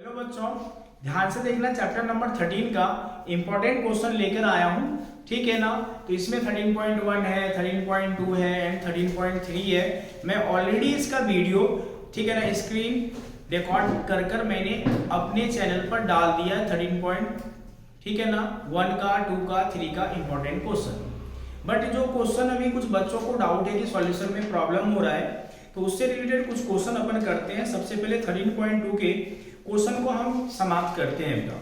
Hello बच्चों, ध्यान से देखना। चैप्टर नंबर 13 का इंपॉर्टेंट क्वेश्चन लेकर आया हूँ, ठीक है ना। तो इसमें 13.1 है, 13.2 है एंड 13.3 है। मैं ऑलरेडी इसका वीडियो, ठीक है ना, स्क्रीन रिकॉर्ड कर कर मैंने अपने चैनल पर डाल दिया है। 13 ठीक है ना, 1 का, 2 का, 3 का इंपॉर्टेंट क्वेश्चन। बट जो क्वेश्चन अभी कुछ बच्चों को डाउट है कि सॉल्यूशन में प्रॉब्लम हो रहा है, तो उससे रिलेटेड कुछ क्वेश्चन अपन करते हैं। सबसे पहले 13.2 के क्वेश्चन को हम समाप्त करते हैं बेटा।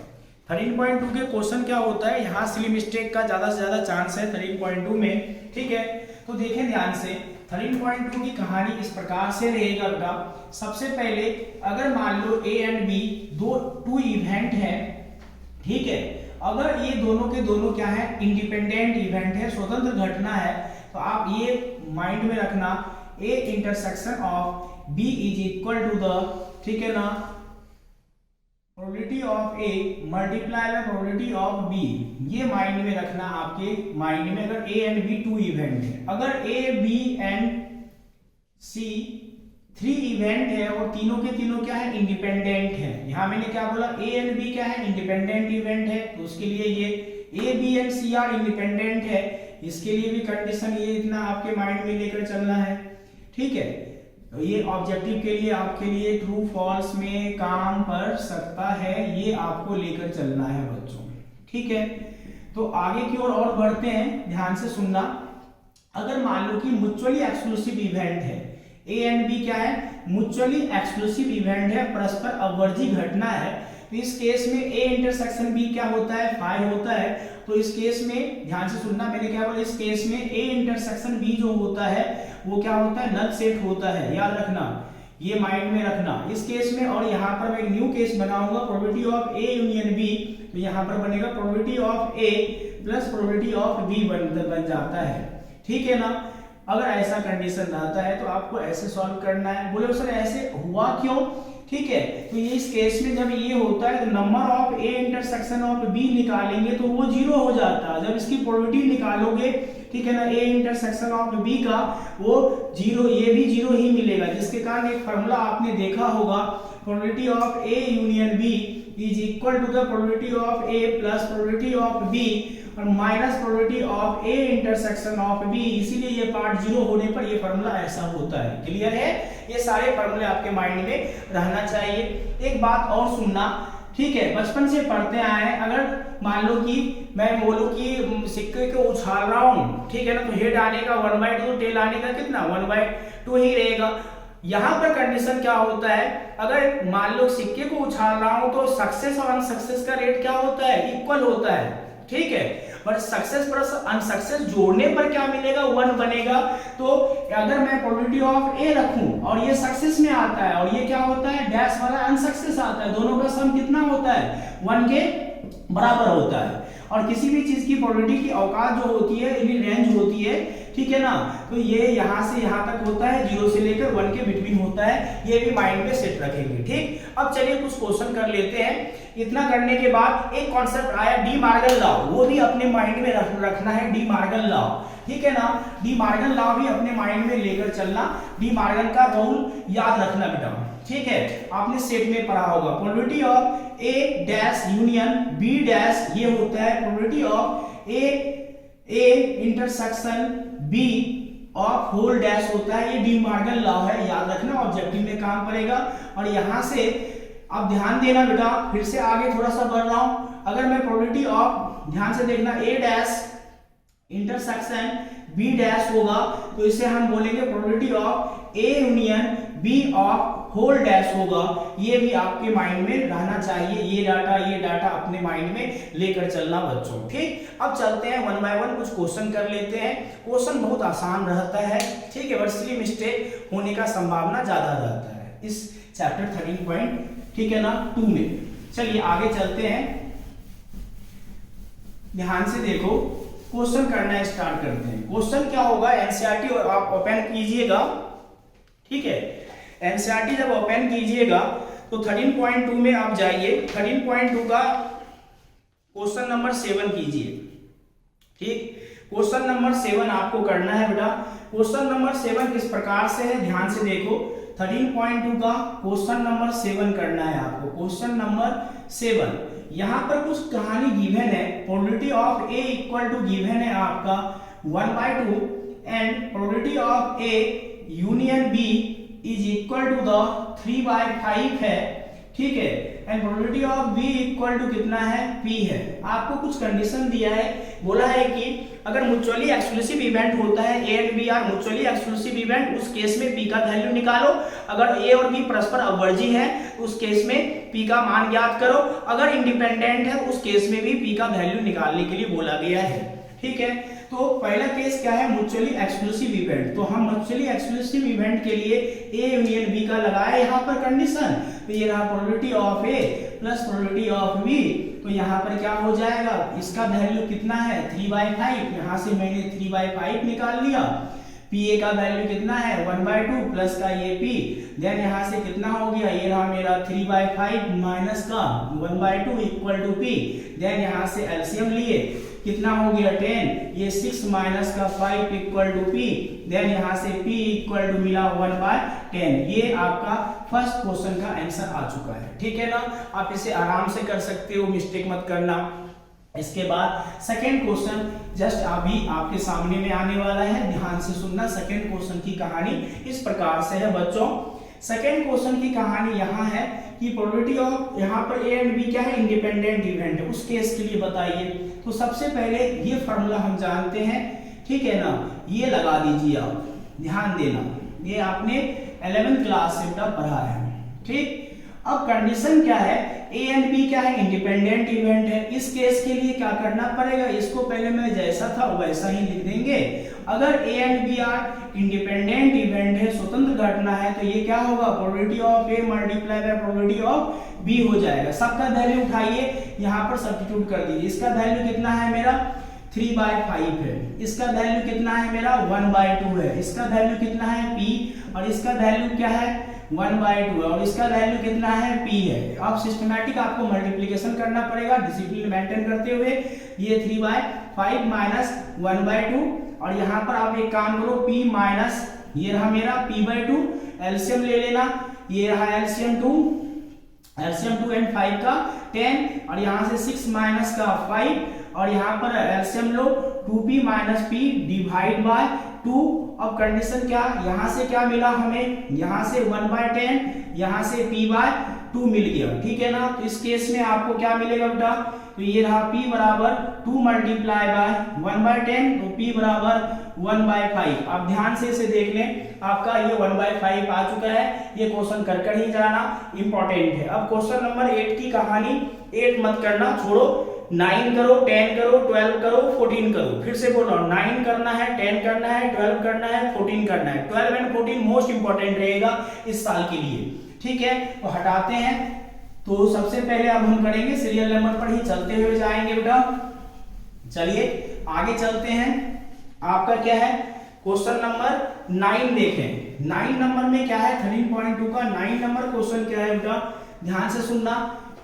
13.2 के क्वेश्चन क्या होता है, यहाँ सिली मिस्टेक का ज्यादा से ज्यादा चांस है 13.2 में, ठीक है। तो देखें ध्यान से, 13.2 की कहानी इस प्रकार से रहेगा बेटा। सबसे पहले अगर मान लो A and B two event है, ठीक है। अगर ये दोनों के दोनों क्या है, इंडिपेंडेंट इवेंट है, स्वतंत्र घटना है, तो आप ये माइंड में रखना, A intersection of B is equal to the, ठीक है ना, probability of A multiply by probability of B. ये माइंड में रखना आपके माइंड में। अगर A and B two event है, अगर A B and C 3 event है और तीनों के तीनों क्या है, इंडिपेंडेंट है। यहां मैंने क्या बोला, ए एंड बी क्या है, इंडिपेंडेंट इवेंट है, तो उसके लिए ये A B and C are independent है। इसके लिए भी कंडीशन ये इतना आपके माइंड में लेकर चलना है, ठीक है। तो ये ऑब्जेक्टिव के लिए आपके लिए ट्रू फॉल्स में काम कर सकता है, ये आपको लेकर चलना है बच्चों, ठीक है। तो आगे की और बढ़ते हैं, ध्यान से सुनना। अगर मान लो कि म्यूचुअली एक्सक्लूसिव इवेंट है, ए एंड बी क्या है, म्यूचुअली एक्सक्लूसिव इवेंट है, परस्पर अवर्जी घटना है, तो इस केस में ए इंटरसेक्शन बी क्या होता है, 5 होता है। तो इस केस में ध्यान से सुनना, मैंने क्या बोला, इस केस में ए इंटरसेक्शन बी जो होता है वो क्या होता है, नल सेट होता है, याद रखना, ये माइंड में रखना इस केस में। और यहाँ पर मैं एक न्यू केस बनाऊंगा, probability of A union B, तो यहाँ पर बनेगा probability of A plus probability of B बन जाता है, ठीक है ना। अगर ऐसा कंडीशन रहता है तो आपको ऐसे सॉल्व करना है। बोले सर ऐसे हुआ क्यों, ठीक है। तो ये इस केस में जब ये होता है तो number of A intersection of B निकालेंगे तो वो 0 हो जाता है। जब इसकी प्रोबेबिलिटी निकालोगे, ठीक है ना, ए इंटरसेक्शन ऑफ बी का, वो 0, ये भी 0 ही मिलेगा, जिसके कारण एक फॉर्मूला आपने देखा होगा, probability of A union B is equal to the probability of A plus probability of B और minus probability of A intersection of B. इसीलिए ये पार्ट 0 होने पर ये फॉर्मूला ऐसा होता है। क्लियर है, ये सारे फॉर्मूले आपके माइंड में रहना चाहिए। एक बात और सुनना, ठीक है, बचपन से पढ़ते आए हैं। अगर मान लो कि मैं बोलूं कि सिक्के को उछाल रहा हूं, ठीक है ना, तो हेड आने का 1/2, टेल आने का कितना 1/2 ही रहेगा। यहां पर कंडीशन क्या होता है, अगर मान लो सिक्के को उछाल रहा हूं तो सक्सेस और अनसक्सेस का रेट क्या होता है, इक्वल होता है, ठीक है। बट सक्सेस प्लस अनसक्सेस जोड़ने पर क्या मिलेगा, 1 बनेगा। तो अगर मैं प्रोबेबिलिटी ऑफ ए रखूं और ये सक्सेस में आता है और ये क्या होता है, डैश वाला अनसक्सेस आता है, दोनों का सम कितना होता है, 1 के बराबर होता है। और किसी भी चीज की प्रोबेबिलिटी की औकात जो होती है, रेंज होती है, ठीक है ना, तो ये यहां से यहां तक होता है, 0 से लेकर 1 के बिटवीन होता है। ये भी माइंड में सेट रखेंगे, ठीक। अब चलिए कुछ क्वेश्चन कर लेते हैं। इतना करने के बाद एक कॉन्सेप्ट आया, डी मार्गन लॉ, वो भी अपने माइंड में रखना है, डी मार्गन लॉ, ठीक है ना। डी मार्गन लॉ भी अपने माइंड में लेकर चलना। डी मार्गन का रूल याद रखना बेटा, ठीक है, आपने सेट में पढ़ा होगा। Probability of A dash union B dash, ये होता है probability of A intersection B of whole dash होता है। ये डी मार्गन लॉ है, याद रखना, ऑब्जेक्टिव में काम करेगा। और यहां से अब ध्यान देना बेटा, फिर से आगे थोड़ा सा बढ़ रहा हूं। अगर मैं प्रोबेबिलिटी ऑफ, ध्यान से देखना, A dash intersection B dash होगा, तो इसे हम बोलेंगे probability of A union B of whole dash होगा। ये भी आपके माइंड में रहना चाहिए, ये डाटा अपने माइंड में लेकर चलना बच्चों, ठीक। अब चलते हैं 1 बाय 1 कुछ क्वेश्चन कर लेते हैं। क्वेश्चन बहुत आसान रहता है, ठीक है, बट सिली मिस्टेक होने का संभावना ज्यादा रहता है इस चैप्टर 13 ठीक है ना 2 में। चलिए आगे चलते हैं, ध्यान से देखो, क्वेश्चन करना स्टार्ट करते हैं। क्वेश्चन क्या होगा, एनसीईआरटी आप ओपन कीजिएगा, ठीक है। एनसीईआरटी जब ओपन कीजिएगा तो 13.2 में आप जाइए। 13.2 का क्वेश्चन नंबर 7 कीजिए, ठीक। क्वेश्चन नंबर 7 आपको करना है बेटा। क्वेश्चन नंबर 7 किस प्रकार से है, ध्यान से देखो। 13.2 का क्वेश्चन नंबर 7 करना है आपको। क्वेश्चन नंबर 7, यहाँ पर कुछ कहानी गिवन है। Probability of A equal to given है आपका 1/2 and probability of A union B is equal to the 3/5 है, ठीक है। And probability of B equal to कितना है, पी है। आपको कुछ कंडीशन दिया है, बोला है कि अगर म्यूचुअली एक्सक्लूसिव इवेंट होता है, A and B are mutually exclusive event, उस केस में पी का वैल्यू निकालो। अगर ए और बी परस्पर अवर्जी है तो उस केस में पी का मान ज्ञात करो। अगर इंडिपेंडेंट है उस केस में भी पी का वैल्यू निकालने के लिए बोला गया है, ठीक है। तो पहला केस क्या है, म्यूचुअली एक्सक्लूसिव इवेंट। तो हम म्यूचुअली एक्सक्लूसिव इवेंट के लिए ए यूनियन बी का लगाए यहाँ पर कंडीशन। तो ये रहा probability of A plus probability of B. तो यहाँ पर क्या हो जाएगा, इसका वैल्यू कितना है 3/5, यहाँ से मैंने 3/5 निकाल लिया। पी ए का वैल्यू कितना है 1/2 प्लस का ये पी, देन यहाँ से कितना हो गया, ये रहा मेरा 3/5 माइनस का 1/2 इक्वल टू पी। देन यहाँ से एलसीएम लिए, कितना हो गया 10, ये 6 माइनस का 5 इक्वल टू पी। देन यहाँ से p इक्वल टू मिला 1/10। ये आपका फर्स्ट क्वेश्चन का आंसर आ चुका है, ठीक है ना। आप इसे आराम से कर सकते हो, मिस्टेक मत करना। इसके बाद सेकेंड क्वेश्चन जस्ट अभी आपके सामने में आने वाला है, ध्यान से सुनना। सेकेंड क्वेश्चन की कहानी इस प्रकार से है बच्चों। सेकेंड क्वेश्चन की कहानी यहाँ है कि प्रोबेबिलिटी ऑफ, यहाँ पर ए एंड बी क्या है, इंडिपेंडेंट इवेंट है, उस केस के लिए बताइए। तो सबसे पहले ये फॉर्मूला हम जानते हैं, ठीक है ना, ये लगा दीजिए आप, ध्यान देना, ये आपने 11th क्लास से पढ़ा है, ठीक। अब कंडीशन क्या है, ए एंड बी क्या है, इंडिपेंडेंट इवेंट है। इस केस के लिए क्या करना पड़ेगा, इसको पहले मैं जैसा था वैसा ही लिख देंगे। अगर A and B are independent event है, स्वतंत्र घटना है, तो ये क्या होगा, probability of A multiply by probability of B हो जाएगा। सबका वैल्यू उठाइए, यहाँ पर सब्स्टिट्यूट कर दीजिए। इसका वैल्यू कितना है मेरा 3/5 है, इसका वैल्यू कितना है मेरा 1/2 है, इसका वैल्यू कितना है p, और इसका वैल्यू क्या है 1/2 है, और इसका वैल्यू कितना है p है। अब सिस्टमैटिक आपको मल्टीप्लिकेशन करना पड़ेगा डिसिप्लिन मेंटेन करते हुए। ये 3/5 माइनस 1/2, और यहाँ पर आप एक काम करो, p माइनस ये रहा मेरा p/2, एलसीएम ले लेना, ये रहा एलसीएम 2 एंड 5 का 10, और यहाँ से 6 माइनस का 5, और यहाँ पर LCM low 2p minus p divide by 2। अब कंडीशन क्या, यहाँ से क्या मिला हमें, यहाँ से 1/10, यहाँ से p/2 मिल गया, ठीक है ना। तो इस केस में आपको क्या मिलेगा बेटा, तो ये रहा p बराबर 2 मल्टीप्लाई बाय 1/10, तो p बराबर 1/5। आप ध्यान से इसे देख लें, आपका ये 1/5 आ चुका है। ये क्वेश्चन कर ही जाना, इंपॉर्टेंट है। अब क्वेश्चन नंबर 8 की कहानी, 8 मत करना, छोड़ो, 9 करो, 10 करो, 12 करो, 14 करो। फिर से बोल रहा हूं, 9 करना है, 10 करना है, 12 करना है, 14 करना है। 12 एंड 14 मोस्ट इंपॉर्टेंट रहेगा इस साल के लिए, ठीक है। तो हटाते हैं, तो सबसे पहले अब हम करेंगे सीरियल नंबर पर ही चलते हुए जाएंगे बेटा। चलिए आगे चलते हैं। आपका क्या है, क्वेश्चन नंबर 9 देखें। 9 नंबर में क्या है, 13.2 का 9 नंबर क्वेश्चन क्या है बेटा, ध्यान से सुनना।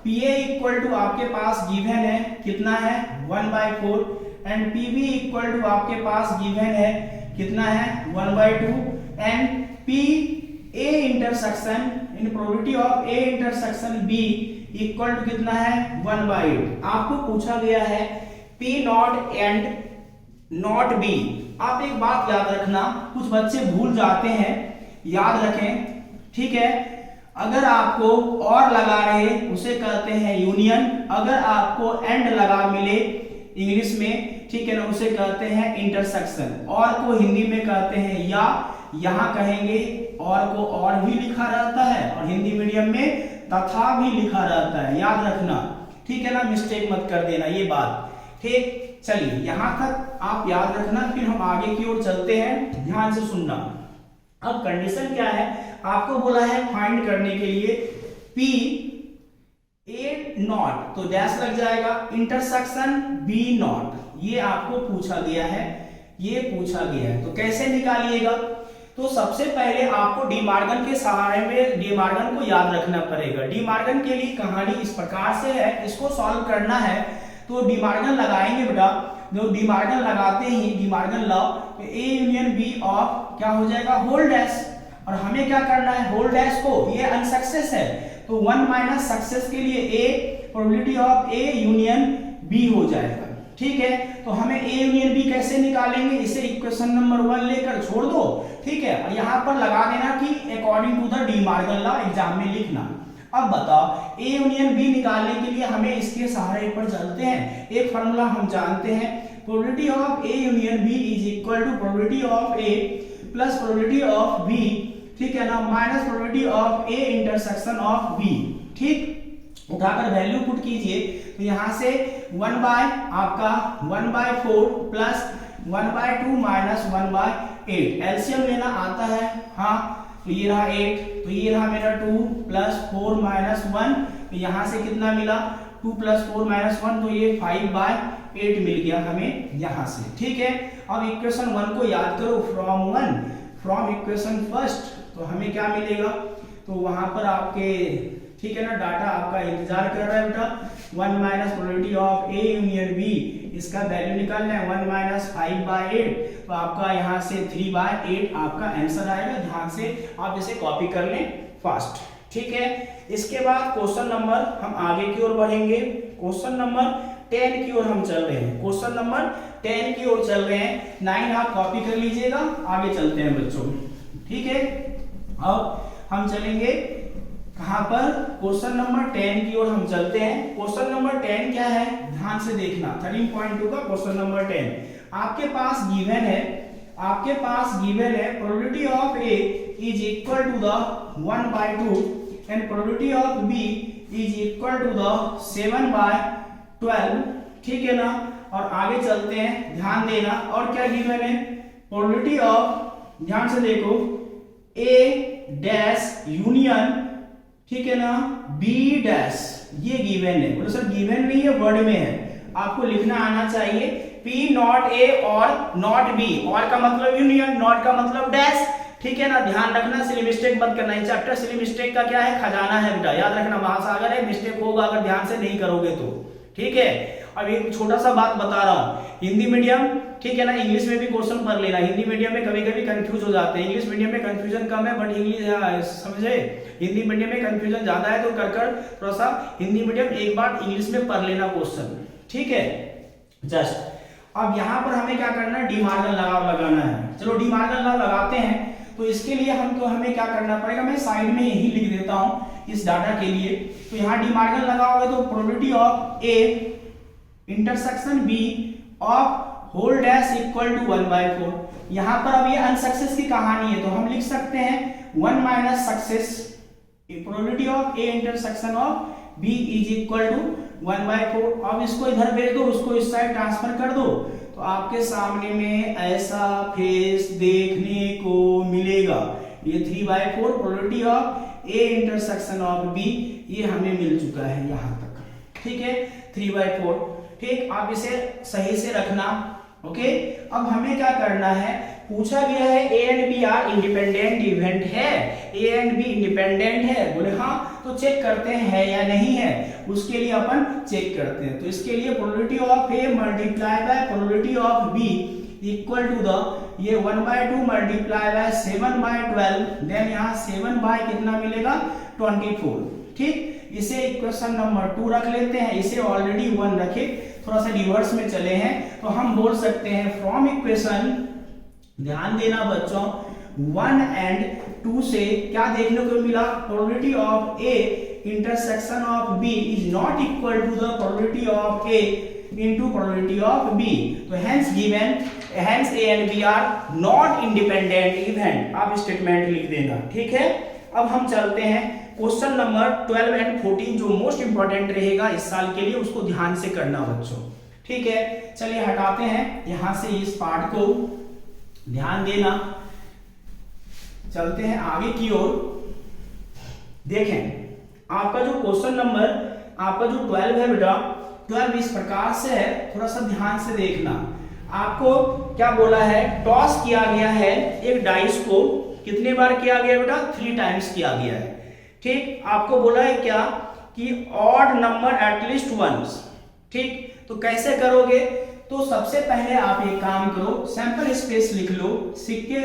PA इक्वल टू आपके पास गिवन है, कितना है 1/4, एंड PB इक्वल टू आपके पास गिवन है, कितना है 1/2, and PA intersection in probability of A intersection B equal to कितना है 1/8। आपको पूछा गया है P not and not B। आप एक बात याद रखना, कुछ बच्चे भूल जाते हैं, याद रखें, ठीक है। अगर आपको और लगा रहे उसे कहते हैं यूनियन, अगर आपको एंड लगा मिले इंग्लिश में, ठीक है ना, उसे कहते हैं इंटरसेक्शन। और को हिंदी में कहते हैं या, यहाँ कहेंगे और को और भी लिखा रहता है, और हिंदी मीडियम में तथा भी लिखा रहता है, याद रखना, ठीक है ना, मिस्टेक मत कर देना ये बात, ठीक। चलिए यहाँ तक आप याद रखना, फिर हम आगे की ओर चलते हैं, ध्यान से सुनना। अब कंडीशन क्या है, आपको बोला है फाइंड करने के लिए P A नॉट, तो डैश लग जाएगा, इंटरसेक्शन B नॉट, ये आपको पूछा गया है, ये पूछा गया है। तो कैसे निकालिएगा, तो सबसे पहले आपको डी मॉर्गन के सहारे में डी मॉर्गन को याद रखना पड़ेगा। डी मॉर्गन के लिए कहानी इस प्रकार से है, इसको सॉल्व करना है तो डी मॉर्गन लगाएंगे बेटा। जो डी मॉर्गन लगाते ही De Morgan law, A union B of क्या हो जाएगा होल डैश। और हमें क्या करना है, होल डैश को, ये अनसक्सेस है तो 1 माइनस सक्सेस के लिए A, probability of A union B हो जाएगा। ठीक है, तो हमें ए यूनियन बी कैसे निकालेंगे, इसे इक्वेशन नंबर 1 लेकर छोड़ दो। ठीक है, और यहां पर लगा देना कि according to the De Morgan law, exam में लिखना। अब बताओ ए यूनियन बी निकालने के लिए हमें इसके सहारे पर चलते हैं। एक फार्मूला हम जानते हैं, probability of A union B is equal to probability of A plus probability of B, ठीक है ना, minus probability of A intersection of B. ठीक, उठाकर वैल्यू पुट कीजिए तो यहां से 1 बाय आपका 1/4 प्लस 1/2 माइनस 1/8, एलसीएम लेना आता है। हाँ, तो ये रहा 8, तो ये रहा मेरा 2 प्लस 4 माइनस 1, तो यहां से कितना मिला 2 प्लस 4 माइनस 1, तो ये 5/8 मिल गया हमें यहां से। ठीक है, अब इक्वेशन 1 को याद करो, फ्रॉम इक्वेशन फर्स्ट, तो हमें क्या मिलेगा, तो वहां पर आपके, ठीक है ना, डाटा आपका इंतजार कर रहा है बेटा। 1 minus probability of A union B, इसका वैल्यू निकालना है 1 माइनस 5/8, तो आपका यहाँ से 3/8 आपका आंसर आएगा। ध्यान से आप इसे कॉपी कर लें फास्ट। ठीक है, इसके बाद क्वेश्चन नंबर, हम आगे की ओर बढ़ेंगे, क्वेश्चन नंबर 10 की ओर हम चल रहे हैं, क्वेश्चन नंबर 10 की ओर चल रहे हैं। 9 आप कॉपी कर लीजिएगा, आगे चलते हैं बच्चों। ठीक है, अब हम चलेंगे कहां पर, क्वेश्चन नंबर 10 की ओर हम चलते हैं। क्वेश्चन नंबर 10 क्या है, ध्यान से देखना, 13.2 का क्वेश्चन नंबर 10 आपके पास गिवन है, probability of A is equal to the 1/2 and probability of B is equal to the 7/12। ठीक है ना, और आगे चलते हैं, ध्यान देना, और क्या गिवन है, प्रोबेबिलिटी ऑफ, ध्यान से देखो, ए डैश यूनियन, ठीक है ना, बी डैश, ये गिवन है। बोलो सर गिवन नहीं है, वर्ड में है, आपको लिखना आना चाहिए पी नॉट ए और नॉट बी, और का मतलब यूनियन, नॉट का मतलब डैश। ठीक है ना, ध्यान रखना, सिली मिस्टेक मत करना। चैप्टर सिली मिस्टेक का क्या है, खजाना है बेटा, याद रखना, महासागर है, मिस्टेक होगा अगर ध्यान से नहीं करोगे तो। ठीक है, अब एक छोटा सा बात बता रहा हूं, हिंदी मीडियम, ठीक है ना, इंग्लिश में भी क्वेश्चन पढ़ लेना। हिंदी मीडियम में कभी कभी कंफ्यूज हो जाते हैं, इंग्लिश मीडियम में कंफ्यूजन कम है, बट इंग्लिश समझे, हिंदी मीडियम में कंफ्यूजन ज्यादा है, तो कर थोड़ा सा हिंदी मीडियम एक बार इंग्लिश में पढ़ लेना क्वेश्चन। ठीक है, जस्ट अब यहां पर हमें क्या करना है, डी मॉर्गन लॉ लगाना है। चलो डी मॉर्गन लॉ लगाते हैं, तो इसके लिए हमें क्या करना पड़ेगा, मैं साइड में यही लिख देता हूं इस डाटा के लिए। तो यहाँ डी मॉर्गन लगाओगे तो probability of A intersection B of whole dash equal to 1/4। यहां पर अब ये अनसक्सेस की कहानी है, तो हम लिख सकते हैं 1 minus success, probability of A intersection of B is equal to 1/4। अब इसको इधर भेज दो, उसको इस साइड ट्रांसफर कर दो, तो आपके सामने में ऐसा फेस देखने को मिलेगा। ये 3/4 probability of A intersection of B, ये हमें मिल चुका है यहां तक। ठीक है, 3/4। ठीक, आप इसे सही से रखना। ओके, अब हमें क्या करना है, पूछा गया है A and B are independent event है, ए एंड बी इंडिपेंडेंट है, बोले हाँ, तो चेक करते हैं है या नहीं है, उसके लिए अपन चेक करते हैं। तो इसके लिए probability of A multiply by probability of B equal to the, ये 1/2 मल्टीप्लाई बाय 7/12, देन यहाँ 7 बाय कितना मिलेगा 24। ठीक, इसे इक्वेशन नंबर 2 रख लेते हैं, इसे ऑलरेडी 1 रखे, थोड़ा सा रिवर्स में चले हैं, तो हम बोल सकते हैं फ्रॉम इक्वेशन, ध्यान देना बच्चों, 1 एंड 2 से क्या देखने को मिला, probability of A intersection of B is not equal to the probability of A into probability of b। तो hence given, hence a and b are not independent event। आप स्टेटमेंट लिख देना। ठीक है, अब हम चलते हैं क्वेश्चन नंबर 12 एंड 14, जो मोस्ट इंपॉर्टेंट रहेगा इस साल के लिए, उसको ध्यान से करना बच्चों। ठीक है, चलिए हटाते हैं यहां से इस पार्ट को, ध्यान देना, चलते हैं आगे की ओर। देखें आपका जो क्वेश्चन नंबर, आपका जो 12 है बेटा, 12 इस प्रकार से है, थोड़ा सा ध्यान से देखना। आपको क्या बोला है, टॉस किया गया है एक डाइस को, कितने बार किया गया बेटा, 3 टाइम्स किया गया है। ठीक, आपको बोला है क्या कि ऑड नंबर एटलीस्ट वंस। ठीक, तो कैसे करोगे, तो सबसे पहले आप एक काम करो, सैंपल स्पेस लिख लो, सिक्के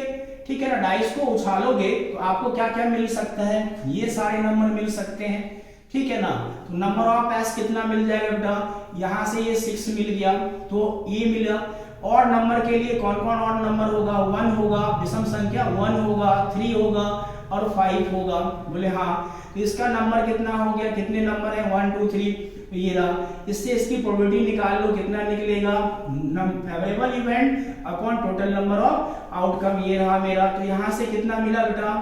ठीक है ना, डाइस को उछालोगे तो आपको क्या क्या मिल सकता है, ये सारे नंबर मिल सकते हैं, ठीक है ना। तो नंबर ऑफ एस कितना मिल जाएगा बेटा, यहाँ से ये 6 मिल गया तो ये मिला। और नंबर के लिए कौन कौन और नंबर होगा, 1 होगा, विषम संख्या 1 होगा, 3 होगा और 5 होगा। बोले हाँ, तो इसका नंबर कितना हो गया, कितने नंबर है 1 2 3, तो ये रहा। इससे इसकी प्रोबेबिलिटी निकाल लो, कितना निकलेगा, favourable event upon total number of outcome, ये रहा मेरा। तो यहाँ से कितना मिला बेटा,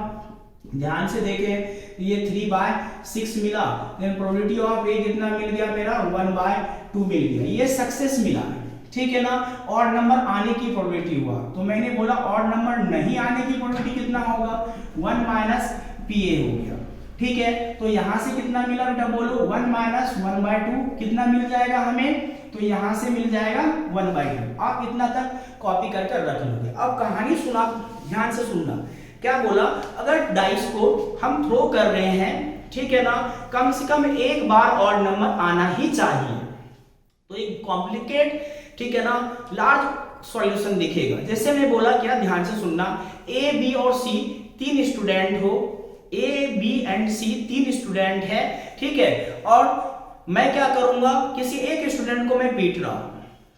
ध्यान से देखें, ये 3/6 मिला, देन प्रोबेबिलिटी ऑफ ए कितना मिल गया मेरा, 1/2 मिल गया, ये सक्सेस मिला, ठीक है ना। और नंबर आने की प्रोबेबिलिटी हुआ, तो मैंने बोला और नंबर नहीं आने की प्रोबेबिलिटी कितना होगा, 1 - PA हो गया, ठीक है। तो यहां से कितना मिला बेटा, बोलो 1 - 1/2 कितना मिल जाएगा हमें, तो यहां से मिल जाएगा 1/2। आप इतना तक कॉपी कर रख लोगे। अब कहानी सुना, ध्यान से सुनना, क्या बोला, अगर डाइस को हम थ्रो कर रहे हैं, ठीक है ना, कम से कम एक बार और नंबर आना ही चाहिए, तो एक कॉम्प्लिकेट, ठीक है ना, लार्ज सॉल्यूशन दिखेगा। जैसे मैं बोला क्या, ध्यान से सुनना, ए बी और सी 3 स्टूडेंट हो, A B and C 3 student है, ठीक है। और मैं क्या करूंगा, किसी एक स्टूडेंट को मैं पीट रहा हूं,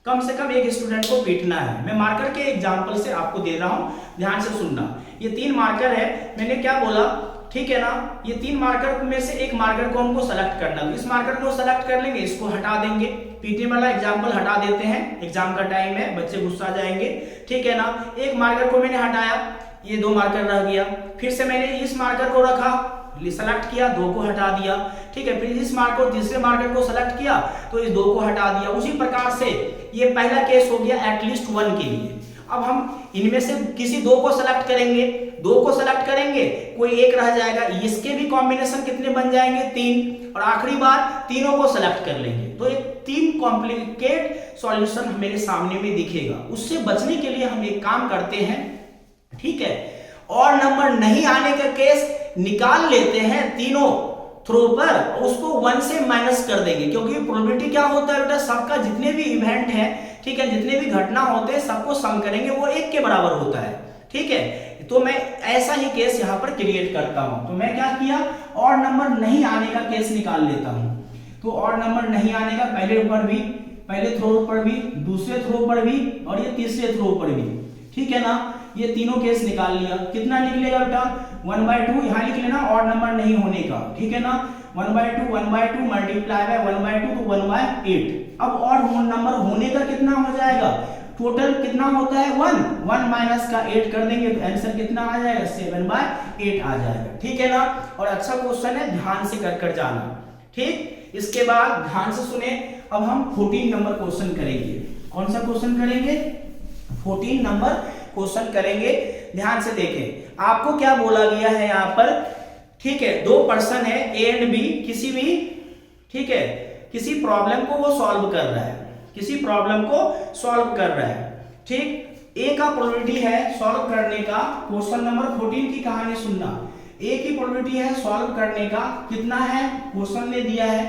कम से कम एक स्टूडेंट को पीटना है। मैं मार्कर के एग्जांपल से आपको दे रहा हूं, ध्यान से सुनना। ये 3 मार्कर है, मैंने क्या बोला, ठीक है ना, ये 3 मार्कर में से एक मार्कर को हमको सेलेक्ट करना, तो इस मार्कर को सेलेक्ट कर लेंगे, इसको हटा देंगे, पीटे वाला एग्जांपल हटा देते हैं, एग्जाम का टाइम है, बच्चे गुस्सा जाएंगे, ठीक है ना। एक मार्कर को मैंने हटाया, ये 2 मार्कर रह गया, फिर से मैंने इस मार्कर को रखा, सेलेक्ट किया, 2 को हटा दिया, ठीक है। फिर इस मार्कर को, तीसरे मार्कर को सेलेक्ट किया तो इस 2 को हटा दिया। उसी प्रकार से ये पहला केस हो गया एटलीस्ट 1 के लिए। अब हम इनमें से किसी 2 को सेलेक्ट करेंगे, 2 को सेलेक्ट करेंगे, कोई एक रह जाएगा, इसके भी कॉम्बिनेशन कितने बन जाएंगे, 3, और आखिरी बार तीनों को सेलेक्ट कर लेंगे। तो ये 3 कॉम्प्लिकेट सॉल्यूशन मेरे सामने में दिखेगा। उससे बचने के लिए हम एक काम करते हैं, ठीक है, और नंबर नहीं आने का केस निकाल लेते हैं तीनों थ्रो पर, उसको 1 से माइनस कर देंगे, क्योंकि प्रोबेबिलिटी क्या होता है बेटा, सबका जितने भी इवेंट है, ठीक है, जितने भी घटना होते हैं सबको सम करेंगे, वो 1 के बराबर होता है, ठीक है। तो मैं ऐसा ही केस यहाँ पर क्रिएट करता हूं। तो मैं क्या किया, और नंबर नहीं आने का केस निकाल लेता हूं। तो और नंबर नहीं आने का पहले थ्रो पर भी, दूसरे थ्रो पर भी, और ये तीसरे थ्रो पर भी, ठीक है ना। ये तीनों केस निकाल लिया, कितना निकलेगा बेटा, 1/2, यहाँ लिख लेना और नंबर नहीं होने का, ठीक है ना। 1/2 मल्टीप्लाई बाय 1/2 तो 1/8। अब और नंबर होने का कितना हो जाएगा, टोटल कितना होता है 1 माइनस का 8 कर देंगे तो आंसर कितना आ जाएगा, 7/8 आ जाएगा, ठीक है ना। और अच्छा क्वेश्चन है, ध्यान से कर जाना, ठीक। इसके बाद ध्यान से सुने, अब हम 14 नंबर क्वेश्चन करेंगे। कौन सा क्वेश्चन करेंगे, 14 नंबर क्वेश्चन करेंगे। ध्यान से देखें, आपको क्या बोला गया है यहाँ पर, ठीक है, 2 पर्सन है ए एंड बी, किसी भी, ठीक है, किसी प्रॉब्लम को वो सॉल्व कर रहा है, किसी प्रॉब्लम को सॉल्व कर रहा है, ठीक। ए का प्रोबेबिलिटी है सॉल्व करने का, क्वेश्चन नंबर 14 की कहानी सुनना। ए की प्रोबेबिलिटी है सॉल्व करने का, कितना है, क्वेश्चन ने दिया है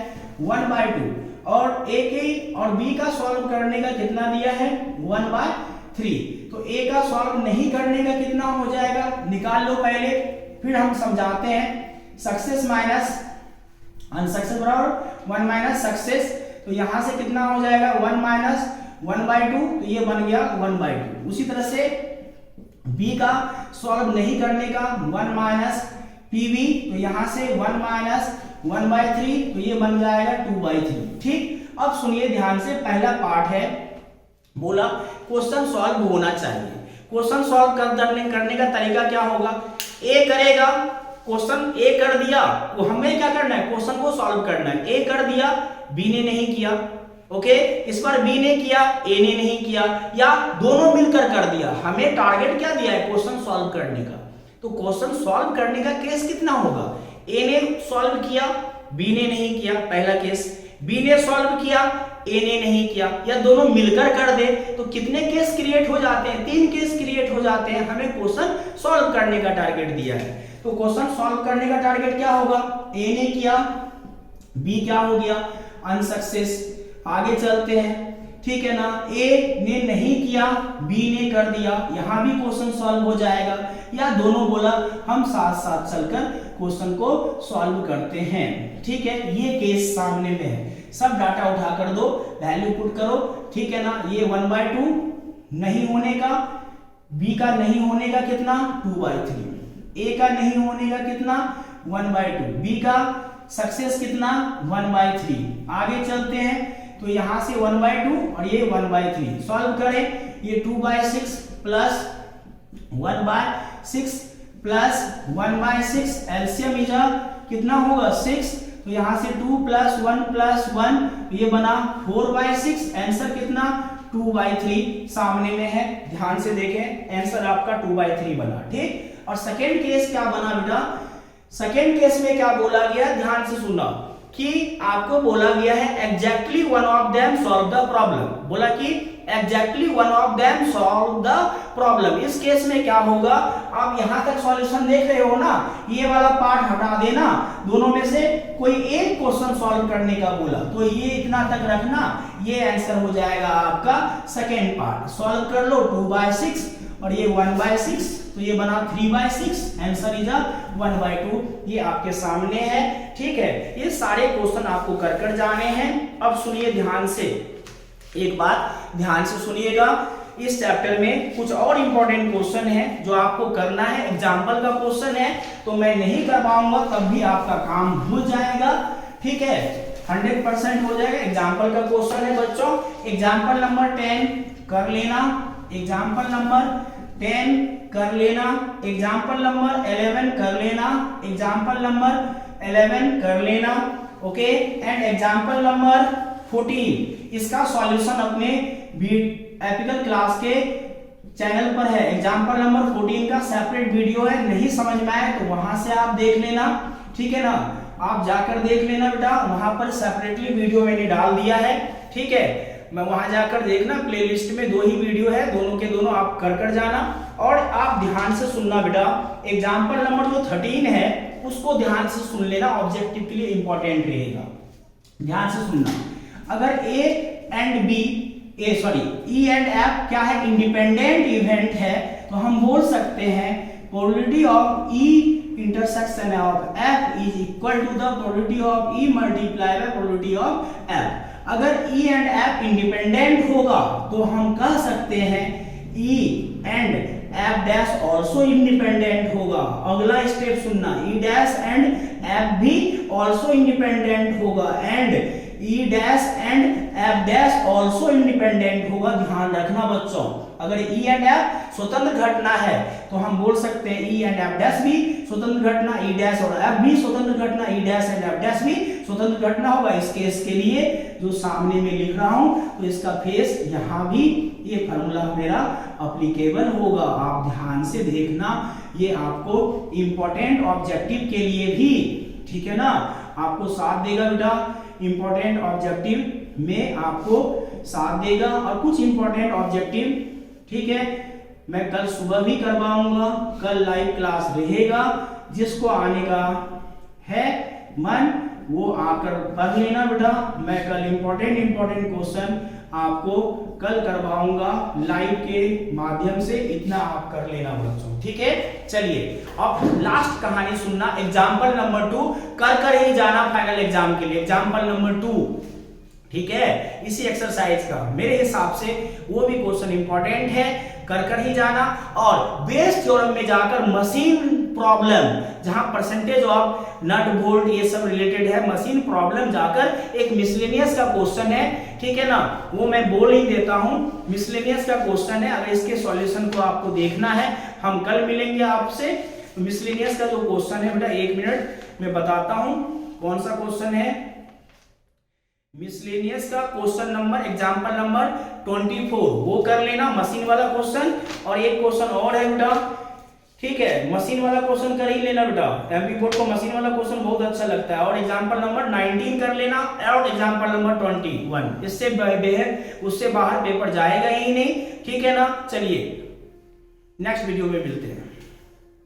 1/2, और ए के और बी का सॉल्व करने का कितना दिया है, 1/3। तो ए का सॉल्व नहीं करने का कितना हो जाएगा, निकाल लो पहले, फिर हम समझाते हैं। सक्सेस माइनस अनसक्सेस बराबर 1 माइनस सक्सेस, तो यहां से कितना हो जाएगा, 1 माइनस 1/2, तो ये बन गया 1/2। उसी तरह से बी का सॉल्व नहीं करने का 1 माइनस पीबी, तो यहां से 1 माइनस 1/3, तो ये बन जाएगा 2/3, ठीक। अब सुनिए ध्यान से, पहला पार्ट है, बोला क्वेश्चन सॉल्व होना चाहिए। क्वेश्चन सॉल्व करने का तरीका क्या होगा, ए करेगा, क्वेश्चन ए कर दिया, वो हमें क्या करना है, क्वेश्चन को सॉल्व करना है। ए कर दिया, बी ने नहीं किया, ओके, इस बार बी ने किया, ए ने नहीं किया, या दोनों मिलकर कर दिया। हमें टारगेट क्या दिया है, क्वेश्चन सॉल्व करने का। तो क्वेश्चन सॉल्व करने का केस कितना होगा, ए ने सॉल्व किया, बी ने नहीं किया, पहला केस, बी ने सॉल्व किया, ए ने नहीं किया, या दोनों मिलकर कर दे, तो कितने केस क्रिएट हो जाते हैं, 3 केस क्रिएट हो जाते हैं। हमें क्वेश्चन सॉल्व करने का टारगेट दिया है, तो क्वेश्चन सॉल्व करने का टारगेट क्या होगा, ए ने किया, बी क्या हो गया, अनसक्सेस। आगे चलते हैं, ठीक है ना, ए ने नहीं किया बी ने कर दिया, यहां भी क्वेश्चन सॉल्व हो जाएगा, या दोनों बोला हम साथ साथ चलकर क्वेश्चन को सॉल्व करते हैं। ठीक है, ये केस सामने में है, सब डाटा उठा कर दो, वैल्यू पुट करो। ठीक है ना, ये 1/2 नहीं होने का, बी का नहीं होने का कितना 2/3, ए का नहीं होने का कितना 1/2, बी का सक्सेस कितना 1/3। आगे चलते हैं तो यहां से 1/2 और ये 1/3 सॉल्व करें, ये 2/6 प्लस 1/6 प्लस 1/6 एलसीएम इज कितना होगा 6, तो यहां से 2 + 1 + 1 ये बना 4/6, आंसर कितना 2/3 सामने में है, ध्यान से देखें आंसर आपका 2/3 बना। ठीक, और सेकेंड केस क्या बना बेटा, सेकेंड केस में क्या बोला गया, ध्यान से सुनना कि आपको बोला गया है exactly one of them solve the problem, बोला कि exactly one of them solve the problem. इस केस में क्या होगा, आप यहां तक सॉल्यूशन देख रहे हो ना, ये वाला पार्ट हटा देना, दोनों में से कोई एक क्वेश्चन सॉल्व करने का बोला तो ये इतना तक रखना, ये आंसर हो जाएगा आपका सेकेंड पार्ट। सॉल्व कर लो 2/6 और ये 1/6, तो ये बना 3/6, आंसर इज 1/2, ये आपके सामने है। ठीक है, ये सारे क्वेश्चन आपको कर जाने हैं। अब सुनिए ध्यान से, एक बात ध्यान से सुनिएगा, इस चैप्टर में कुछ और इंपॉर्टेंट क्वेश्चन है जो आपको करना है, एग्जाम्पल का क्वेश्चन है, तो मैं नहीं कर पाऊंगा तब भी आपका काम हो जाएगा। ठीक है, 100% हो जाएगा। एग्जाम्पल का क्वेश्चन है बच्चों, एग्जाम्पल नंबर 10 कर लेना, एग्जाम्पल नंबर 10 कर लेना, एग्जाम्पल नंबर 11 कर लेना, एग्जाम्पल नंबर 11 कर लेना, ओके, एंड एग्जाम्पल नंबर 14 इसका सॉल्यूशन अपने एपिकल क्लास के चैनल पर है। एग्जाम्पल नंबर 14 का सेपरेट वीडियो है, नहीं समझ में आए तो वहां से आप देख लेना। ठीक है ना, आप जाकर देख लेना बेटा, वहां पर सेपरेटली वीडियो मैंने डाल दिया है। ठीक है, मैं वहां जाकर देखना, प्लेलिस्ट में 2 ही वीडियो है, दोनों के दोनों आप कर जाना। और आप ध्यान से सुनना बेटा, एग्जाम्पल नंबर जो 13 है उसको ध्यान से सुन लेना, ऑब्जेक्टिव के लिए इंपॉर्टेंट रहेगा। ध्यान से सुनना, अगर A and B E and F क्या है, इंडिपेंडेंट इवेंट है, तो हम बोल सकते हैं probability of E intersection of F is equal to the probability of E multiply by probability of F. अगर ई एंड एफ इंडिपेंडेंट होगा तो हम कह सकते हैं ई and F dash also independent होगा। अगला स्टेप सुनना, ई डैश एंड एफ भी ऑल्सो इंडिपेंडेंट होगा, and E dash and F dash also independent होगा। ध्यान रखना बच्चों, अगर ई एंड एफ स्वतंत्र घटना है तो हम बोल सकते हैं ई एंड एफ डैश भी स्वतंत्र घटना, ई डैश और एफ भी स्वतंत्र घटना, ई डैश एंड एफ डैश भी स्वतंत्र घटना होगा। इस केस के लिए जो सामने में लिख रहा हूं तो इसका फेस यहां भी ये फॉर्मूला मेरा अप्लीकेबल होगा। आप ध्यान से देखना, ये आपको इंपॉर्टेंट ऑब्जेक्टिव के लिए भी, ठीक है ना, आपको साथ देगा बेटा, इंपॉर्टेंट ऑब्जेक्टिव में आपको साथ देगा। और कुछ इंपॉर्टेंट ऑब्जेक्टिव, ठीक है, मैं कल सुबह भी करवाऊंगा, कल लाइव क्लास रहेगा, जिसको आने का है मन वो आकर पढ़ लेना बेटा। मैं कल इंपॉर्टेंट क्वेश्चन आपको कल करवाऊंगा लाइव के माध्यम से, इतना आप कर लेना बच्चों। ठीक है, चलिए अब लास्ट कहानी सुनना, एग्जाम्पल नंबर 2 कर ही जाना फाइनल एग्जाम के लिए। एग्जाम्पल नंबर 2, ठीक है, इसी एक्सरसाइज का मेरे हिसाब से वो भी क्वेश्चन इंपॉर्टेंट है, कर ही जाना। और बेस थ्योरम में जाकर मशीन प्रॉब्लम, जहां परसेंटेज ऑफ नट बोल्ट ये सब रिलेटेड है, मशीन प्रॉब्लम जाकर एक मिसलेनियस का क्वेश्चन है, ठीक है ना, वो मैं बोल ही देता हूं, मिसलेनियस का क्वेश्चन है। अगर इसके सॉल्यूशन को आपको देखना है, हम कल मिलेंगे आपसे। मिसलेनियस का जो क्वेश्चन है बेटा, 1 मिनट में बताता हूं कौन सा क्वेश्चन है। मिसलेनियस का क्वेश्चन नंबर, एग्जाम्पल नंबर 24 वो कर लेना, मशीन वाला क्वेश्चन। और एक क्वेश्चन और है बेटा, ठीक है, मशीन वाला क्वेश्चन कर ही लेना बेटा, एमपी बोर्ड को मशीन वाला क्वेश्चन बहुत अच्छा लगता है। और एग्जाम्पल नंबर 19 कर लेना, और एग्जाम्पल नंबर 21, इससे बेहद उससे बाहर पेपर जाएगा ही नहीं, ठीक है ना। चलिए नेक्स्ट वीडियो में मिलते हैं।